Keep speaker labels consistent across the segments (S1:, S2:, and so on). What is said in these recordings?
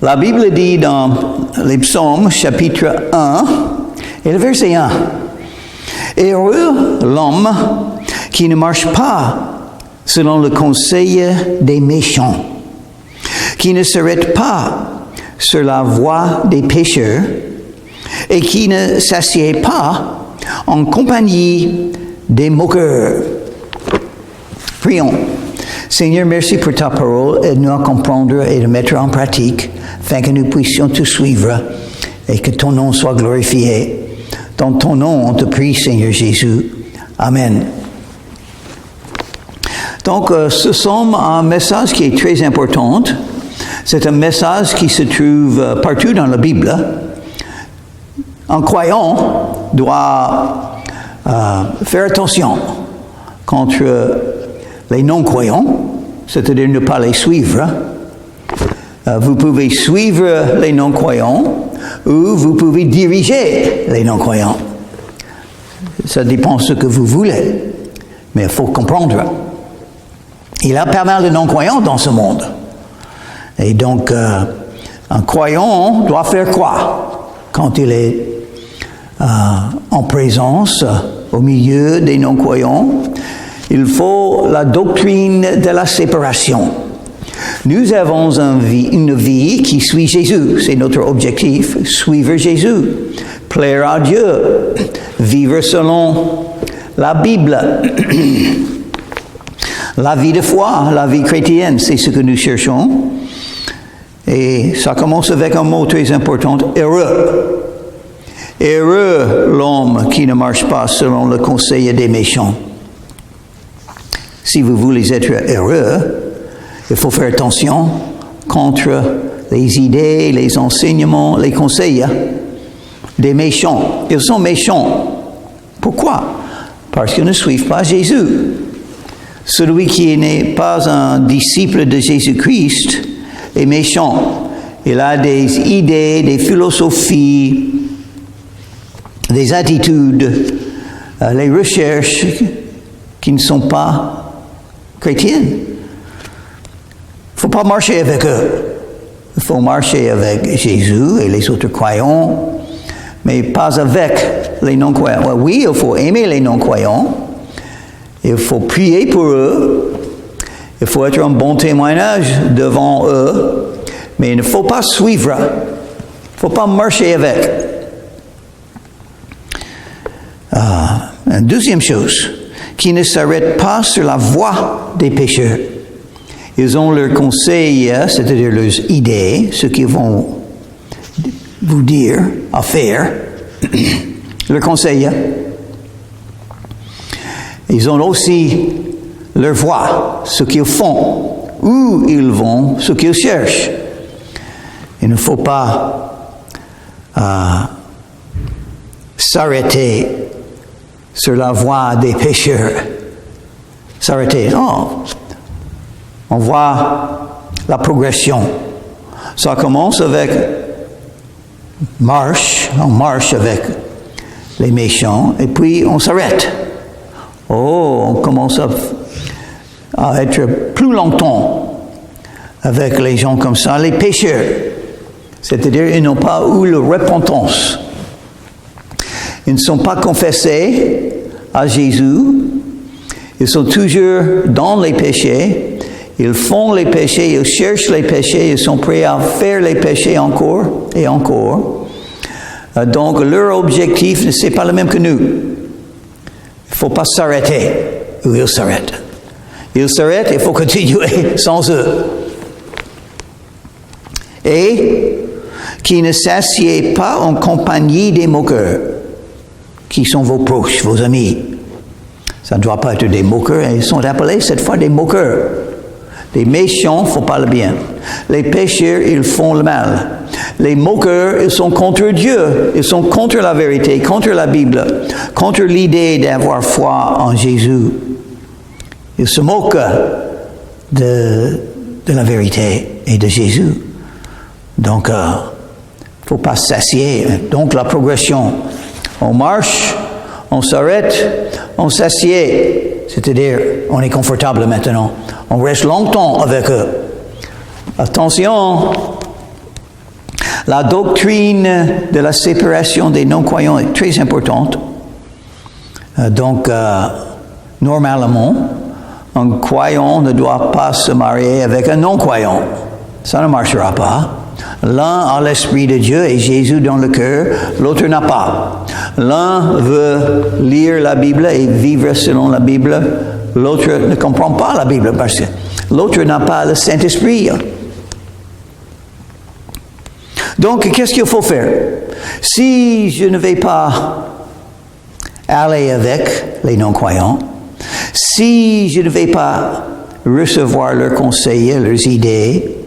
S1: La Bible dit dans les Psaumes, chapitre 1, et le verset 1, « Heureux l'homme qui ne marche pas selon le conseil des méchants, qui ne s'arrête pas sur la voie des pécheurs, et qui ne s'assied pas en compagnie des moqueurs. » Prions. Seigneur, merci pour ta parole, aide-nous à comprendre et de mettre en pratique, afin que nous puissions te suivre et que ton nom soit glorifié. Dans ton nom, on te prie, Seigneur Jésus. Amen. Donc, ce psaume a un message qui est très important. C'est un message qui se trouve partout dans la Bible. Un croyant doit faire attention contre les non-croyants, c'est-à-dire ne pas les suivre. Vous pouvez suivre les non-croyants ou vous pouvez diriger les non-croyants. Ça dépend de ce que vous voulez, mais il faut comprendre. Il y a pas mal de non-croyants dans ce monde. Et donc, un croyant doit faire quoi quand il est en présence, au milieu des non-croyants? Il faut la doctrine de la séparation. Nous avons une vie qui suit Jésus. C'est notre objectif, suivre Jésus, plaire à Dieu, vivre selon la Bible. La vie de foi, la vie chrétienne, c'est ce que nous cherchons. Et ça commence avec un mot très important, heureux. Heureux l'homme qui ne marche pas selon le conseil des méchants. Si vous voulez être heureux, il faut faire attention contre les idées, les enseignements, les conseils des méchants. Ils sont méchants. Pourquoi? Parce qu'ils ne suivent pas Jésus. Celui qui n'est pas un disciple de Jésus-Christ est méchant. Il a des idées, des philosophies, des attitudes, les recherches qui ne sont pas chrétiennes. Il ne faut pas marcher avec eux. Il faut marcher avec Jésus et les autres croyants, mais pas avec les non-croyants. Oui, il faut aimer les non-croyants. Il faut prier pour eux. Il faut être un bon témoignage devant eux. Mais il ne faut pas suivre. Il ne faut pas marcher avec. Une deuxième chose, qui ne s'arrête pas sur la voie des pécheurs. Ils ont leurs conseils, c'est-à-dire leurs idées, ce qu'ils vont vous dire à faire, leurs conseils. Ils ont aussi leur voie, ce qu'ils font, où ils vont, ce qu'ils cherchent. Il ne faut pas s'arrêter sur la voie des pécheurs. S'arrêter. Non. On voit la progression. Ça commence avec on marche avec les méchants, et puis on s'arrête. On commence à être plus longtemps avec les gens comme ça, les pécheurs. C'est-à-dire, ils n'ont pas eu la repentance. Ils ne sont pas confessés à Jésus. Ils sont toujours dans les péchés. Ils font les péchés, ils cherchent les péchés, ils sont prêts à faire les péchés encore et encore. Donc, leur objectif, c'est pas le même que nous. Il ne faut pas s'arrêter où ils s'arrêtent. Ils s'arrêtent, il faut continuer sans eux. Et qui ne s'assied pas en compagnie des moqueurs, qui sont vos proches, vos amis. Ça ne doit pas être des moqueurs, ils sont appelés cette fois des moqueurs. Les méchants ne font pas le bien. Les pécheurs, ils font le mal. Les moqueurs, ils sont contre Dieu. Ils sont contre la vérité, contre la Bible, contre l'idée d'avoir foi en Jésus. Ils se moquent de la vérité et de Jésus. Donc, il ne faut pas s'assier. Donc, la progression. On marche, on s'arrête, on s'assied. C'est-à-dire, on est confortable maintenant. On reste longtemps avec eux. Attention, La doctrine de la séparation des non-croyants est très importante. Donc, normalement, un croyant ne doit pas se marier avec un non-croyant. Ça ne marchera pas. L'un a l'Esprit de Dieu et Jésus dans le cœur, l'autre n'a pas. L'un veut lire la Bible et vivre selon la Bible, l'autre ne comprend pas la Bible parce que l'autre n'a pas le Saint-Esprit. Donc, qu'est-ce qu'il faut faire? Si je ne vais pas aller avec les non-croyants, si je ne vais pas recevoir leurs conseils, leurs idées,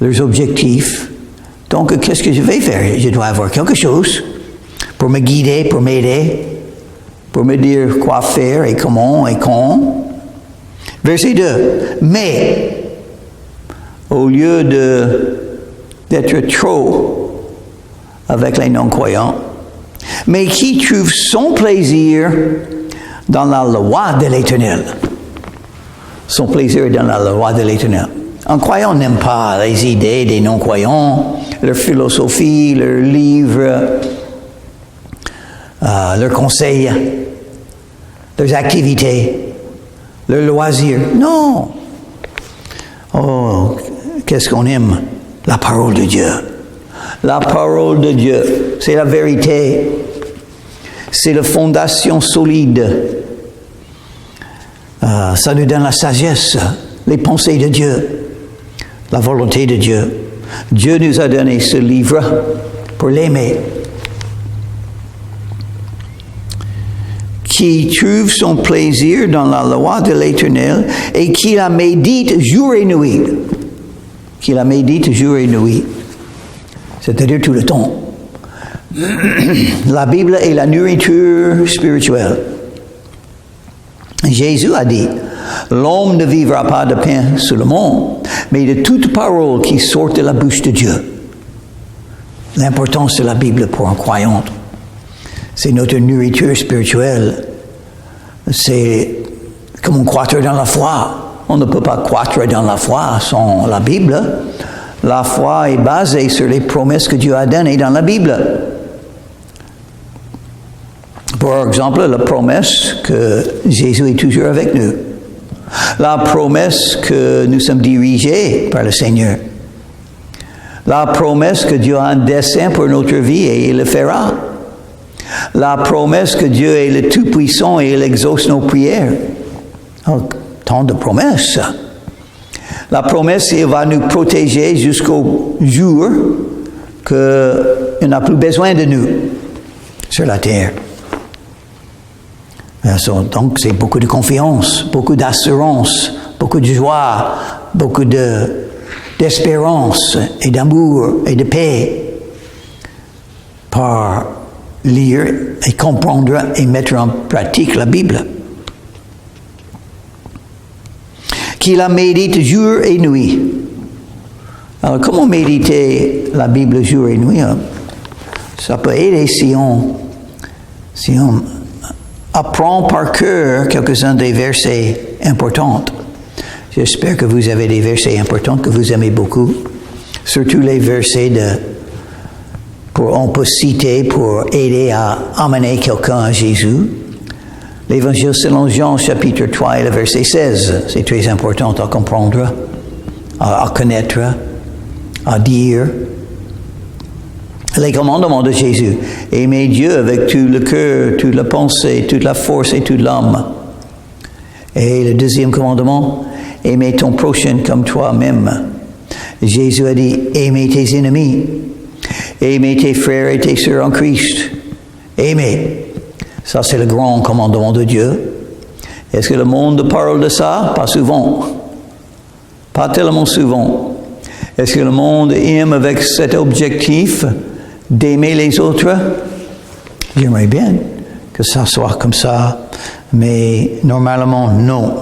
S1: leurs objectifs, donc qu'est-ce que je vais faire? Je dois avoir quelque chose pour me guider, pour m'aider, pour me dire quoi faire et comment et quand. Verset 2. Mais, au lieu d'être trop avec les non-croyants, mais qui trouve son plaisir dans la loi de l'Éternel. Son plaisir est dans la loi de l'Éternel. Un croyant n'aime pas les idées des non-croyants, leur philosophie, leurs livres, leurs conseils, leurs activités, leurs loisirs. Non. Oh, qu'est-ce qu'on aime? La parole de Dieu. La parole de Dieu, c'est la vérité. C'est la fondation solide. Ça nous donne la sagesse, les pensées de Dieu, la volonté de Dieu. Dieu nous a donné ce livre pour l'aimer. Qui trouve son plaisir dans la loi de l'Éternel et qui la médite jour et nuit. Qui la médite jour et nuit. C'est-à-dire tout le temps. La Bible est la nourriture spirituelle. Jésus a dit, l'homme ne vivra pas de pain sur le monde, mais de toute parole qui sort de la bouche de Dieu. L'importance de la Bible pour un croyant, c'est notre nourriture spirituelle. C'est comme on croître dans la foi. On ne peut pas croître dans la foi sans la Bible. La foi est basée sur les promesses que Dieu a données dans la Bible. Par exemple, la promesse que Jésus est toujours avec nous. La promesse que nous sommes dirigés par le Seigneur. La promesse que Dieu a un dessein pour notre vie et il le fera. La promesse que Dieu est le Tout-Puissant et il exauce nos prières. Oh, tant de promesses. La promesse, il va nous protéger jusqu'au jour qu'il n'a plus besoin de nous sur la terre. Donc, c'est beaucoup de confiance, beaucoup d'assurance, beaucoup de joie, beaucoup d'espérance et d'amour et de paix par lire et comprendre et mettre en pratique la Bible. Qui la médite jour et nuit. Alors, comment méditer la Bible jour et nuit? Ça peut aider si on apprend par cœur quelques-uns des versets importants. J'espère que vous avez des versets importants que vous aimez beaucoup. Surtout les versets on peut citer pour aider à amener quelqu'un à Jésus. L'Évangile selon Jean, chapitre 3 et le verset 16. C'est très important à comprendre, à connaître, à dire. Les commandements de Jésus. Aimer Dieu avec tout le cœur, toute la pensée, toute la force et toute l'âme. Et le deuxième commandement, aimer ton prochain comme toi-même. Jésus a dit, aimer tes ennemis. Aimer tes frères et tes sœurs en Christ. Aimer. Ça, c'est le grand commandement de Dieu. Est-ce que le monde parle de ça? Pas souvent. Pas tellement souvent. Est-ce que le monde aime avec cet objectif d'aimer les autres? J'aimerais bien que ça soit comme ça, mais normalement, non.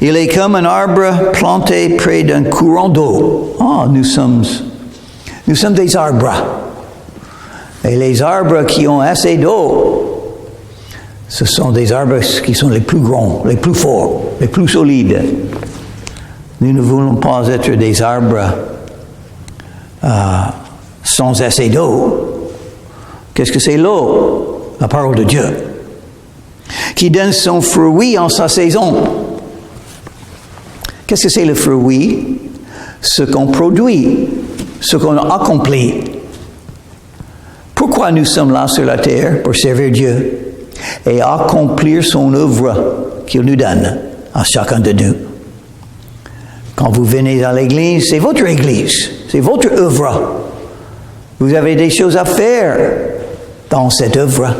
S1: Il est comme un arbre planté près d'un courant d'eau. Nous sommes des arbres. Et les arbres qui ont assez d'eau, ce sont des arbres qui sont les plus grands, les plus forts, les plus solides. Nous ne voulons pas être des arbres sans assez d'eau. Qu'est-ce que c'est l'eau? La parole de Dieu. Qui donne son fruit en sa saison. Qu'est-ce que c'est le fruit? Ce qu'on produit, ce qu'on accomplit. Pourquoi nous sommes là sur la terre? Pour servir Dieu et accomplir son œuvre qu'il nous donne à chacun de nous. Quand vous venez dans l'église, c'est votre église, c'est votre œuvre. Vous avez des choses à faire dans cette œuvre.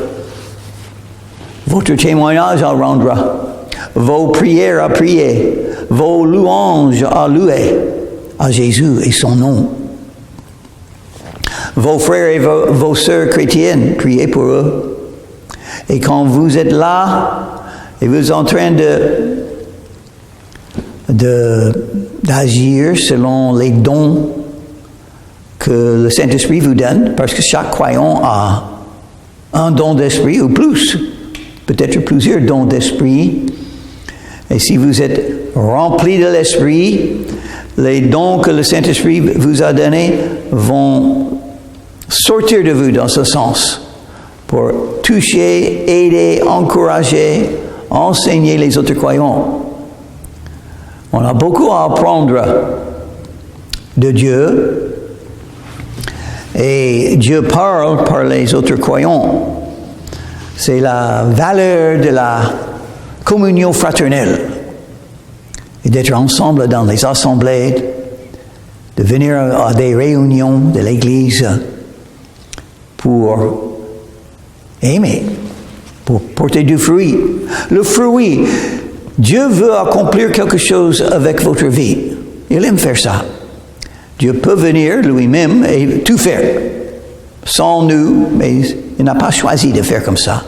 S1: Votre témoignage à rendre, vos prières à prier, vos louanges à louer à Jésus et son nom. Vos frères et vos sœurs chrétiennes, priez pour eux. Et quand vous êtes là et vous êtes en train d'agir selon les dons que le Saint-Esprit vous donne, parce que chaque croyant a un don d'esprit ou plus, peut-être plusieurs dons d'esprit. Et si vous êtes rempli de l'esprit, les dons que le Saint-Esprit vous a donnés vont sortir de vous dans ce sens pour toucher, aider, encourager, enseigner les autres croyants. On a beaucoup à apprendre de Dieu et Dieu parle par les autres croyants. C'est la valeur de la communion fraternelle et d'être ensemble dans les assemblées, de venir à des réunions de l'Église pour aimer, pour porter du fruit. Le fruit, Dieu veut accomplir quelque chose avec votre vie. Il aime faire ça. Dieu peut venir lui-même et tout faire. Sans nous, mais il n'a pas choisi de faire comme ça.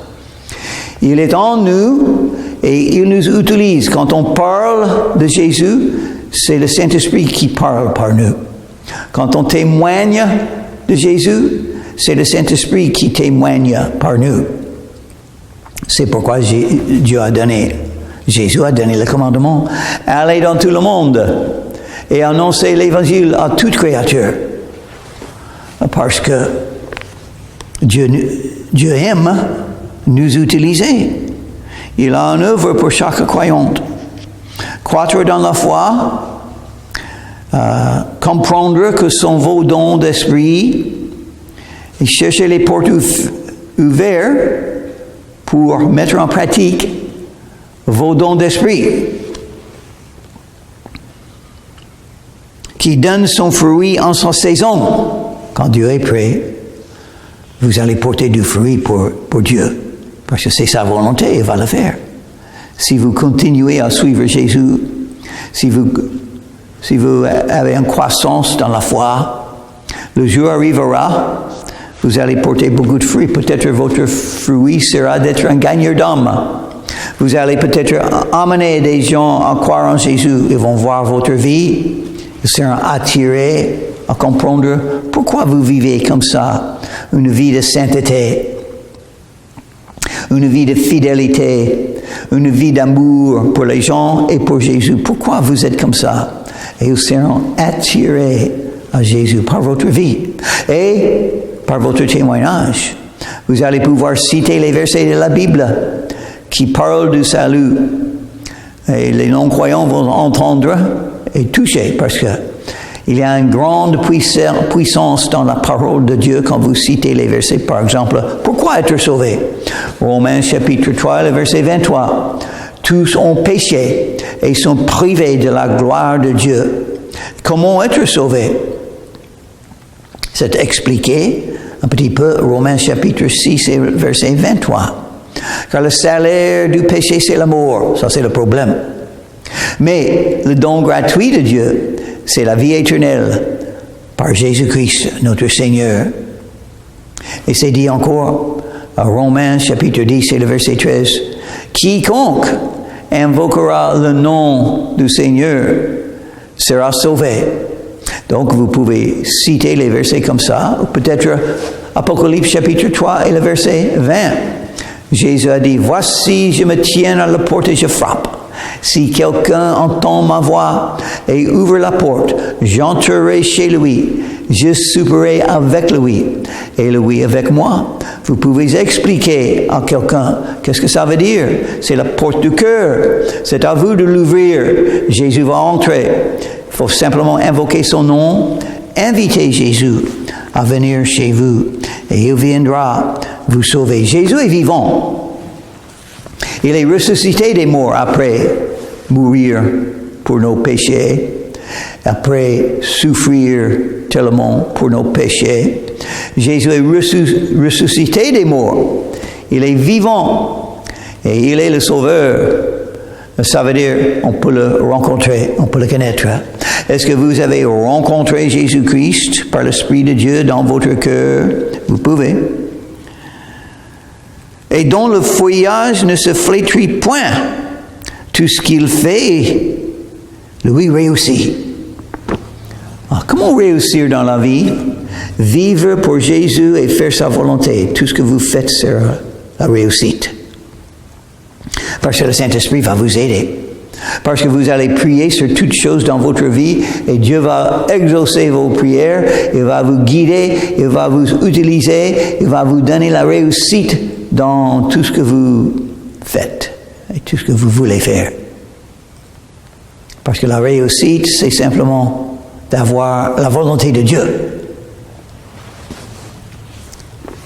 S1: Il est en nous et il nous utilise. Quand on parle de Jésus, c'est le Saint-Esprit qui parle par nous. Quand on témoigne de Jésus, c'est le Saint-Esprit qui témoigne par nous. C'est pourquoi Jésus a donné le commandement. Allez dans tout le monde et annoncez l'Évangile à toute créature. Parce que Dieu aime nous utiliser. Il a une œuvre pour chaque croyante. Croître dans la foi, comprendre que sont vos dons d'esprit et chercher les portes ouvertes pour mettre en pratique vos dons d'esprit qui donne son fruit en sa saison. Quand Dieu est prêt, vous allez porter du fruit pour Dieu. Parce que c'est sa volonté, il va le faire. Si vous continuez à suivre Jésus, si vous avez une croissance dans la foi, le jour arrivera, vous allez porter beaucoup de fruits. Peut-être votre fruit sera d'être un gagneur d'âme. Vous allez peut-être amener des gens à croire en Jésus. Ils vont voir votre vie. Ils seront attirés à comprendre pourquoi vous vivez comme ça. Une vie de sainteté, une vie de fidélité, une vie d'amour pour les gens et pour Jésus. Pourquoi vous êtes comme ça? Et ils seront attirés à Jésus par votre vie et par votre témoignage. Vous allez pouvoir citer les versets de la Bible qui parlent du salut. Et les non-croyants vont entendre et toucher parce que il y a une grande puissance dans la parole de Dieu quand vous citez les versets. Par exemple, pourquoi être sauvé? Romains chapitre 3, le verset 23. Tous ont péché et sont privés de la gloire de Dieu. Comment être sauvé? C'est expliqué un petit peu, Romains chapitre 6, verset 23. Car le salaire du péché, c'est la mort. Ça, c'est le problème. Mais le don gratuit de Dieu, c'est la vie éternelle par Jésus-Christ, notre Seigneur. Et c'est dit encore, à Romains chapitre 10 et le verset 13, quiconque invoquera le nom du Seigneur sera sauvé. Donc vous pouvez citer les versets comme ça, ou peut-être Apocalypse chapitre 3 et le verset 20. Jésus a dit, voici, je me tiens à la porte et je frappe. Si quelqu'un entend ma voix et ouvre la porte, j'entrerai chez lui, je souperai avec lui et lui avec moi. Vous pouvez expliquer à quelqu'un qu'est-ce que ça veut dire. C'est la porte du cœur. C'est à vous de l'ouvrir. Jésus va entrer. Il faut simplement invoquer son nom, inviter Jésus à venir chez vous et il viendra vous sauver. Jésus est vivant. Il est ressuscité des morts après mourir pour nos péchés, après souffrir tellement pour nos péchés. Jésus est ressuscité des morts. Il est vivant et il est le Sauveur. Ça veut dire on peut le rencontrer, on peut le connaître. Est-ce que vous avez rencontré Jésus-Christ par l'Esprit de Dieu dans votre cœur? Vous pouvez. Et dont le feuillage ne se flétrit point. Tout ce qu'il fait, lui réussit. Alors, comment réussir dans la vie? Vivre pour Jésus et faire sa volonté. Tout ce que vous faites sera la réussite. Parce que le Saint-Esprit va vous aider. Parce que vous allez prier sur toutes choses dans votre vie et Dieu va exaucer vos prières, il va vous guider, il va vous utiliser, il va vous donner la réussite dans tout ce que vous faites et tout ce que vous voulez faire. Parce que la réussite, c'est simplement d'avoir la volonté de Dieu.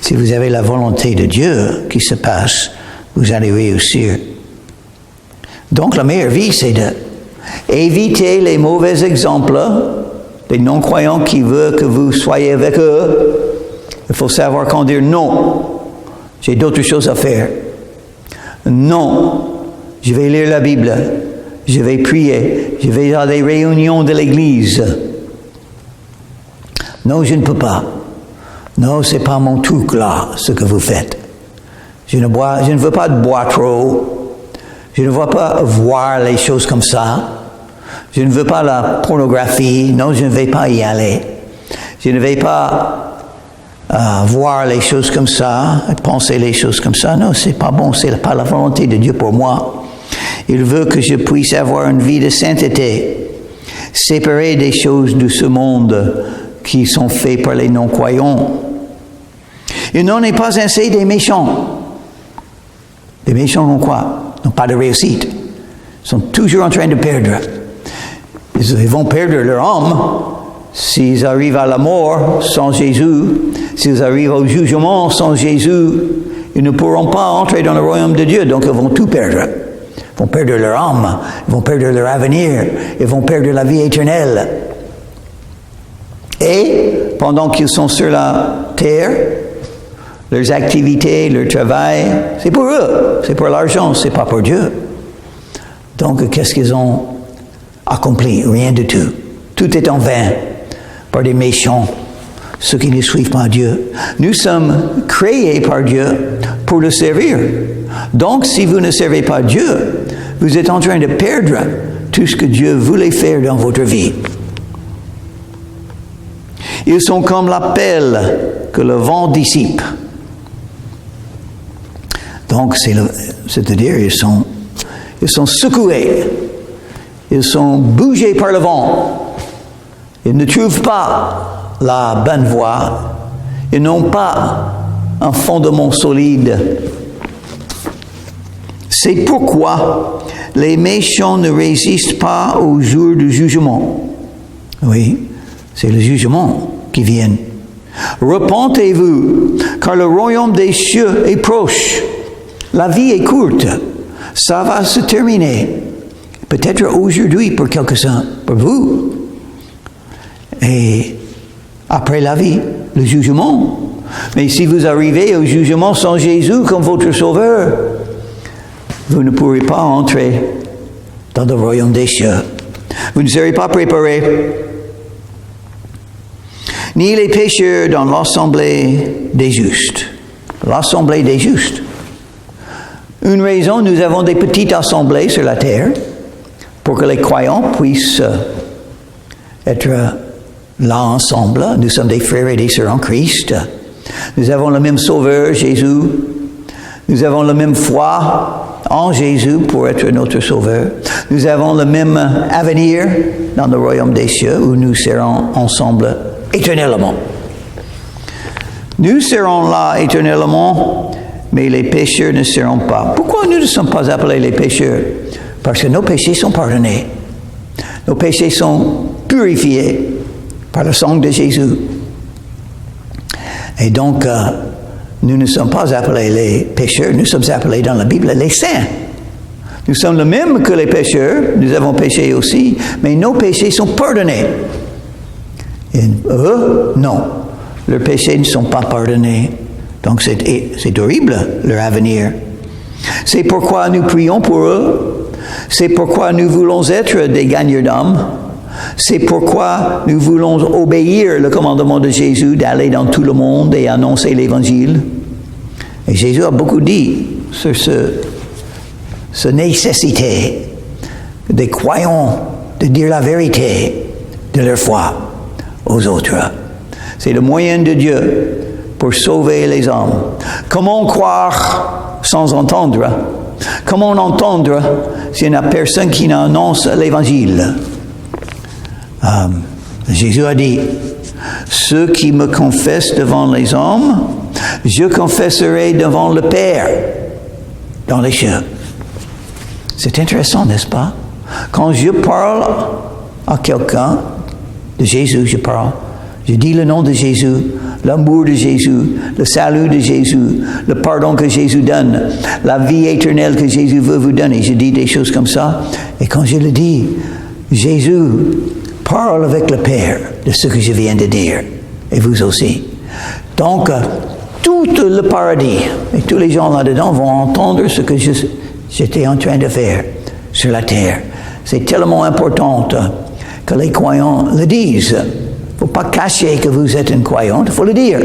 S1: Si vous avez la volonté de Dieu qui se passe, vous allez réussir. Donc la meilleure vie, c'est d'éviter les mauvais exemples des non-croyants qui veulent que vous soyez avec eux. Il faut savoir quand dire non. J'ai d'autres choses à faire. Non, je vais lire la Bible. Je vais prier. Je vais à des réunions de l'Église. Non, je ne peux pas. Non, c'est pas mon truc là, ce que vous faites. Je ne veux pas boire trop. Je ne veux pas voir les choses comme ça. Je ne veux pas la pornographie. Non, je ne vais pas y aller. Je ne vais pas voir les choses comme ça, penser les choses comme ça. Non, c'est pas bon. C'est pas la volonté de Dieu pour moi. Il veut que je puisse avoir une vie de sainteté, séparée des choses de ce monde qui sont faites par les non-croyants. Il n'en est pas ainsi des méchants. Les méchants ont quoi? N'ont pas de réussite. Ils sont toujours en train de perdre. Ils vont perdre leur âme s'ils arrivent à la mort sans Jésus. S'ils arrivent au jugement sans Jésus, ils ne pourront pas entrer dans le royaume de Dieu. Donc ils vont tout perdre. Ils vont perdre leur âme. Ils vont perdre leur avenir. Ils vont perdre la vie éternelle. Et pendant qu'ils sont sur la terre, leurs activités, leur travail, c'est pour eux, c'est pour l'argent, c'est pas pour Dieu. Donc, qu'est-ce qu'ils ont accompli? Rien du tout. Tout est en vain par des méchants, ceux qui ne suivent pas Dieu. Nous sommes créés par Dieu pour le servir. Donc, si vous ne servez pas Dieu, vous êtes en train de perdre tout ce que Dieu voulait faire dans votre vie. Ils sont comme la pelle que le vent dissipe. Donc, c'est-à-dire, ils sont secoués. Ils sont bougés par le vent. Ils ne trouvent pas la bonne voie. Ils n'ont pas un fondement solide. C'est pourquoi les méchants ne résistent pas au jour du jugement. Oui, c'est le jugement qui vient. Repentez-vous, car le royaume des cieux est proche. La vie est courte. Ça va se terminer. Peut-être aujourd'hui pour quelques-uns, pour vous. Et après la vie, le jugement. Mais si vous arrivez au jugement sans Jésus comme votre sauveur, vous ne pourrez pas entrer dans le royaume des cieux. Vous ne serez pas préparés. Ni les pécheurs dans l'assemblée des justes. L'assemblée des justes. Une raison, nous avons des petites assemblées sur la terre pour que les croyants puissent être là ensemble. Nous sommes des frères et des sœurs en Christ. Nous avons le même Sauveur, Jésus. Nous avons la même foi. en Jésus pour être notre sauveur. Nous avons le même avenir dans le royaume des cieux où nous serons ensemble éternellement. Nous serons là éternellement, mais les pécheurs ne seront pas. Pourquoi nous ne sommes pas appelés les pécheurs? Parce que nos péchés sont pardonnés. Nos péchés sont purifiés par le sang de Jésus. Et donc, nous ne sommes pas appelés les pécheurs, nous sommes appelés dans la Bible les saints. Nous sommes les mêmes que les pécheurs, nous avons péché aussi, mais nos péchés sont pardonnés. Et eux, non. Leurs péchés ne sont pas pardonnés. Donc c'est horrible, leur avenir. C'est pourquoi nous prions pour eux. C'est pourquoi nous voulons être des gagneurs d'âmes. C'est pourquoi nous voulons obéir le commandement de Jésus d'aller dans tout le monde et annoncer l'Évangile. Et Jésus a beaucoup dit sur ce nécessité des croyants de dire la vérité de leur foi aux autres. C'est le moyen de Dieu pour sauver les hommes. Comment croire sans entendre? Comment entendre s'il n'y a personne qui annonce l'Évangile? Jésus a dit, ceux qui me confessent devant les hommes, je confesserai devant le Père dans les cieux. C'est intéressant, n'est-ce pas? Quand je parle à quelqu'un de Jésus, je dis le nom de Jésus, l'amour de Jésus, le salut de Jésus, le pardon que Jésus donne, la vie éternelle que Jésus veut vous donner. Je dis des choses comme ça. Et quand je le dis, Jésus parle avec le Père de ce que je viens de dire. Et vous aussi. Donc, tout le paradis et tous les gens là-dedans vont entendre ce que j'étais en train de faire sur la terre. C'est tellement important que les croyants le disent. Il ne faut pas cacher que vous êtes un croyant, il faut le dire.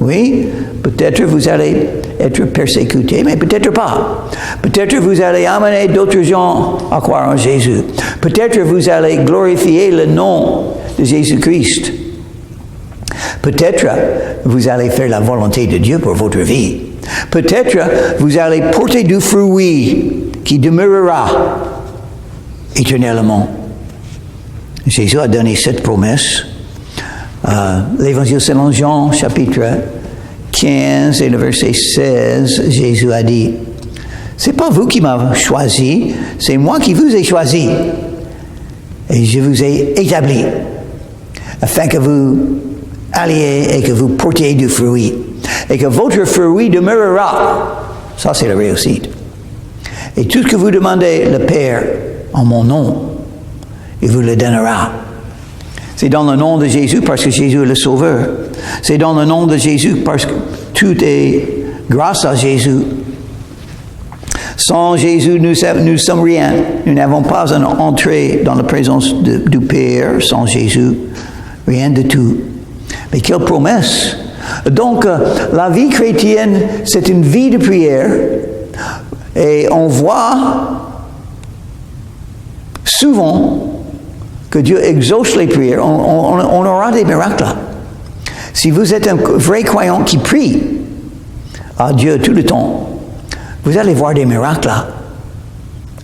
S1: Oui, peut-être vous allez être persécuté, mais peut-être pas. Peut-être vous allez amener d'autres gens à croire en Jésus. Peut-être vous allez glorifier le nom de Jésus-Christ. Peut-être vous allez faire la volonté de Dieu pour votre vie. Peut-être vous allez porter du fruit qui demeurera éternellement. Jésus a donné cette promesse. L'Évangile selon Jean, chapitre 15 et le verset 16, Jésus a dit, c'est pas vous qui m'avez choisi, c'est moi qui vous ai choisi. Et je vous ai établi, afin que vous alliez et que vous portiez du fruit, et que votre fruit demeurera. Ça, c'est la réussite. Et tout ce que vous demandez le Père en mon nom, il vous le donnera. C'est dans le nom de Jésus parce que Jésus est le Sauveur. C'est dans le nom de Jésus parce que tout est grâce à Jésus. Sans Jésus, nous sommes rien. Nous n'avons pas une entrée dans la présence du Père. Sans Jésus, rien de tout. Mais quelle promesse! Donc, la vie chrétienne, c'est une vie de prière. Et on voit souvent que Dieu exauce les prières. On aura des miracles. Si vous êtes un vrai croyant qui prie à Dieu tout le temps, vous allez voir des miracles.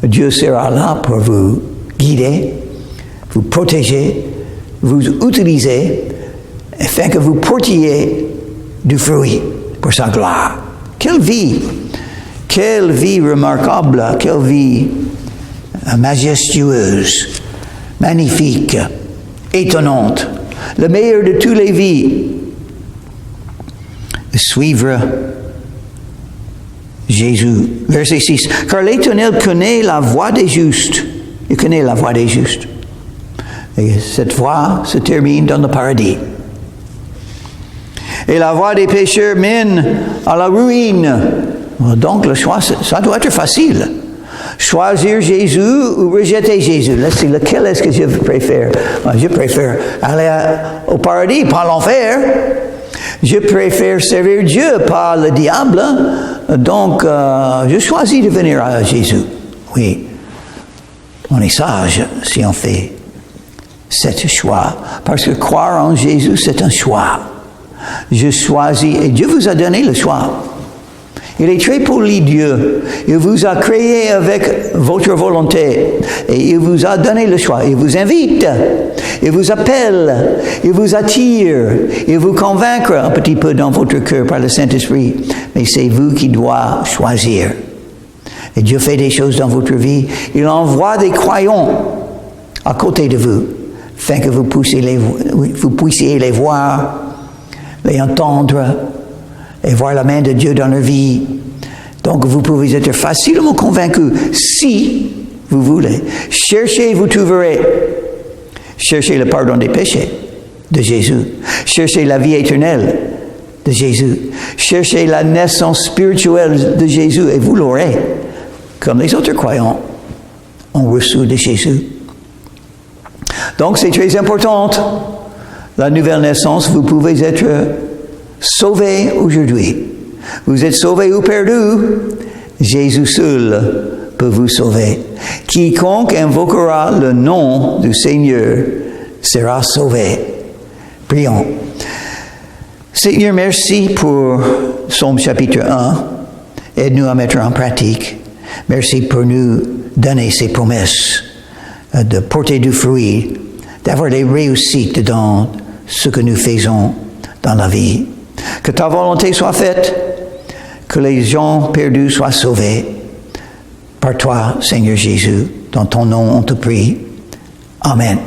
S1: Dieu sera là pour vous guider, vous protéger, vous utiliser, afin que vous portiez du fruit pour sa gloire. Quelle vie remarquable, quelle vie majestueuse, magnifique, étonnante, le meilleur de toutes les vies, de suivre Jésus. Verset 6. Car l'Éternel connaît la voie des justes. Il connaît la voie des justes. Et cette voie se termine dans le paradis. Et la voie des pécheurs mène à la ruine. Donc le choix, ça doit être facile. Choisir Jésus ou rejeter Jésus. Là, c'est lequel est-ce que je préfère? Je préfère aller au paradis, pas l'enfer. Je préfère servir Dieu, pas le diable. Donc, je choisis de venir à Jésus. Oui, on est sage si on fait ce choix. Parce que croire en Jésus, c'est un choix. Je choisis, et Dieu vous a donné le choix. Il est très poli, Dieu. Il vous a créé avec votre volonté et il vous a donné le choix. Il vous invite, il vous appelle, il vous attire, il vous convainc un petit peu dans votre cœur par le Saint-Esprit. Mais c'est vous qui devez choisir. Et Dieu fait des choses dans votre vie. Il envoie des croyants à côté de vous, afin que vous puissiez les voir, les entendre et voir la main de Dieu dans leur vie. Donc vous pouvez être facilement convaincu si vous voulez. Cherchez, vous trouverez. Cherchez le pardon des péchés de Jésus. Cherchez la vie éternelle de Jésus. Cherchez la naissance spirituelle de Jésus et vous l'aurez. Comme les autres croyants ont reçu de Jésus. Donc c'est très important. La nouvelle naissance, vous pouvez être sauvé aujourd'hui. Vous êtes sauvé ou perdu, Jésus seul peut vous sauver. Quiconque invoquera le nom du Seigneur sera sauvé. Prions. Seigneur, merci pour Psaume chapitre 1. Aide-nous à mettre en pratique. Merci pour nous donner ces promesses de porter du fruit, d'avoir des réussites dans ce que nous faisons dans la vie. Que ta volonté soit faite, que les gens perdus soient sauvés par toi, Seigneur Jésus. Dans ton nom, on te prie. Amen.